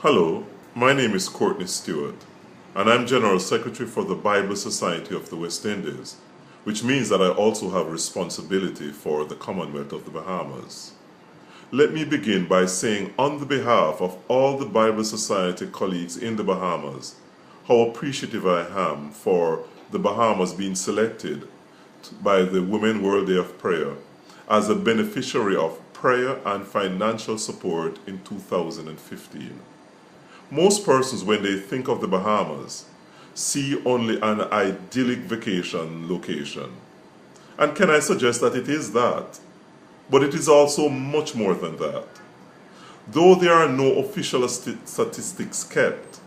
Hello, my name is Courtney Stewart, and I'm General Secretary for the Bible Society of the West Indies, which means that I also have responsibility for the Commonwealth of the Bahamas. Let me begin by saying on the behalf of all the Bible Society colleagues in the Bahamas, how appreciative I am for the Bahamas being selected by the Women World Day of Prayer as a beneficiary of prayer and financial support in 2015. Most persons, when they think of the Bahamas, see only an idyllic vacation location. And can I suggest that it is that? But it is also much more than that. Though there are no official statistics kept,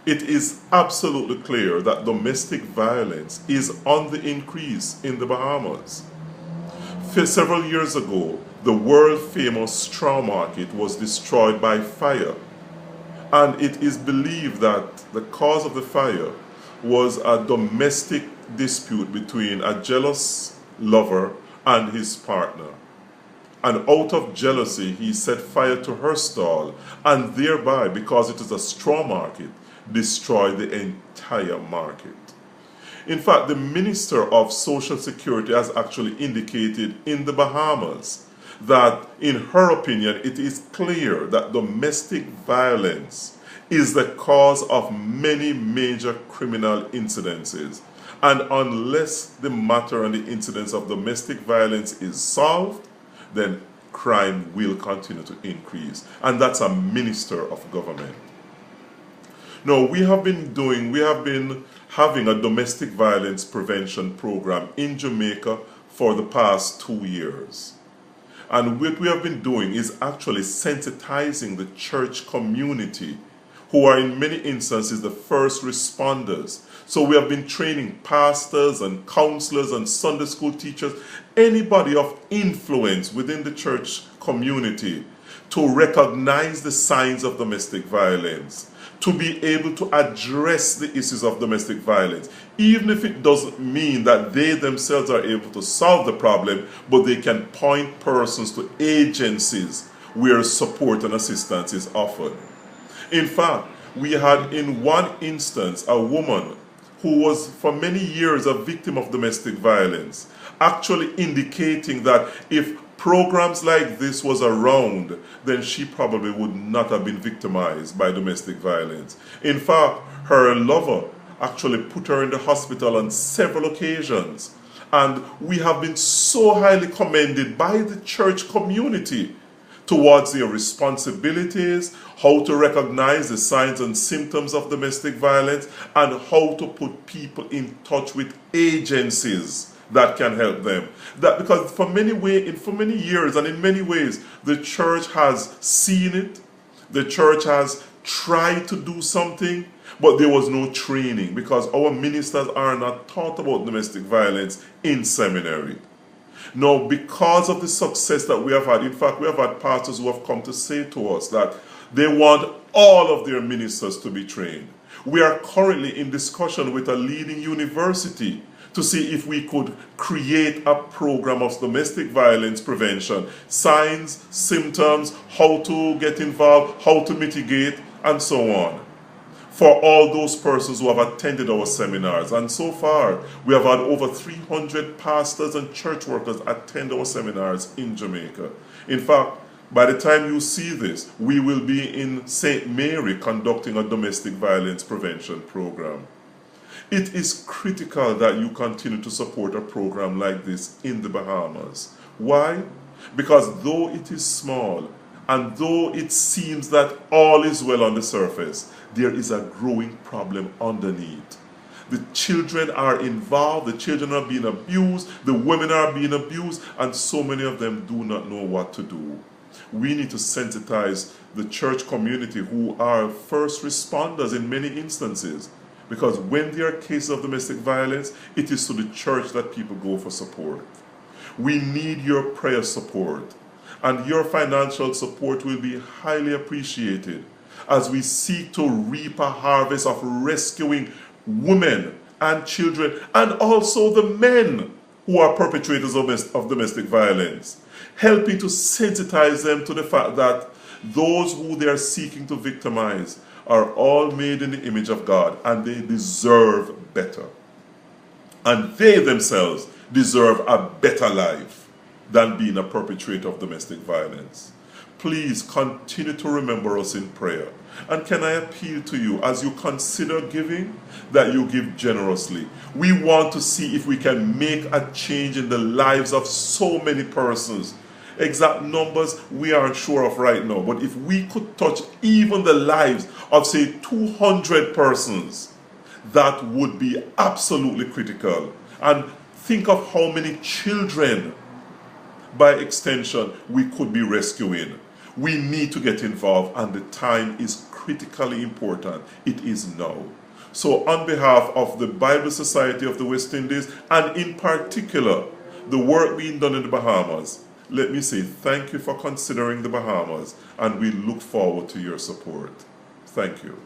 it is absolutely clear that domestic violence is on the increase in the Bahamas. Several years ago, the world-famous straw market was destroyed by fire, and it is believed that the cause of the fire was a domestic dispute between a jealous lover and his partner. And out of jealousy, he set fire to her stall, and thereby, because it is a straw market, destroyed the entire market. In fact, the Minister of Social Security has actually indicated in the Bahamas that, in her opinion, it is clear that domestic violence is the cause of many major criminal incidences. And unless the matter and the incidence of domestic violence is solved, then crime will continue to increase. And that's a minister of government. Now, we have been having a domestic violence prevention program in Jamaica for the past 2 years. And what we have been doing is actually sensitizing the church community, who are in many instances the first responders. So we have been training pastors and counselors and Sunday school teachers, anybody of influence within the church community, to recognize the signs of domestic violence, to be able to address the issues of domestic violence, even if it doesn't mean that they themselves are able to solve the problem, but they can point persons to agencies where support and assistance is offered. In fact, we had in one instance a woman who was for many years a victim of domestic violence, actually indicating that if programs like this was around, then she probably would not have been victimized by domestic violence. In fact, her lover actually put her in the hospital on several occasions. And we have been so highly commended by the church community towards their responsibilities, how to recognize the signs and symptoms of domestic violence, and how to put people in touch with agencies that can help them. That because for many years and in many ways, the church has seen it, the church has tried to do something, but there was no training because our ministers are not taught about domestic violence in seminary. Now, because of the success that we have had, in fact, we have had pastors who have come to say to us that they want all of their ministers to be trained. We are currently in discussion with a leading university to see if we could create a program of domestic violence prevention, signs, symptoms, how to get involved, how to mitigate, and so on, for all those persons who have attended our seminars. And so far, we have had over 300 pastors and church workers attend our seminars in Jamaica. In fact, by the time you see this, we will be in St. Mary conducting a domestic violence prevention program. It is critical that you continue to support a program like this in the Bahamas. Why? Because though it is small, and though it seems that all is well on the surface, there is a growing problem underneath. The children are involved, the children are being abused, the women are being abused, and so many of them do not know what to do. We need to sensitize the church community, who are first responders in many instances, because when there are cases of domestic violence, it is to the church that people go for support. We need your prayer support, and your financial support will be highly appreciated as we seek to reap a harvest of rescuing women and children, and also the men who are perpetrators of domestic violence, helping to sensitize them to the fact that Those who they are seeking to victimize are all made in the image of God, and they deserve better. And they themselves deserve a better life than being a perpetrator of domestic violence. Please continue to remember us in prayer. And can I appeal to you, as you consider giving, that you give generously. We want to see if we can make a change in the lives of so many persons. Exact numbers we aren't sure of right now, but if we could touch even the lives of, say, 200 persons, that would be absolutely critical. And think of how many children, by extension, we could be rescuing. We need to get involved, and the time is critically important. It is now. So on behalf of the Bible Society of the West Indies, and in particular the work being done in the Bahamas, let me say thank you for considering the Bahamas, and we look forward to your support. Thank you.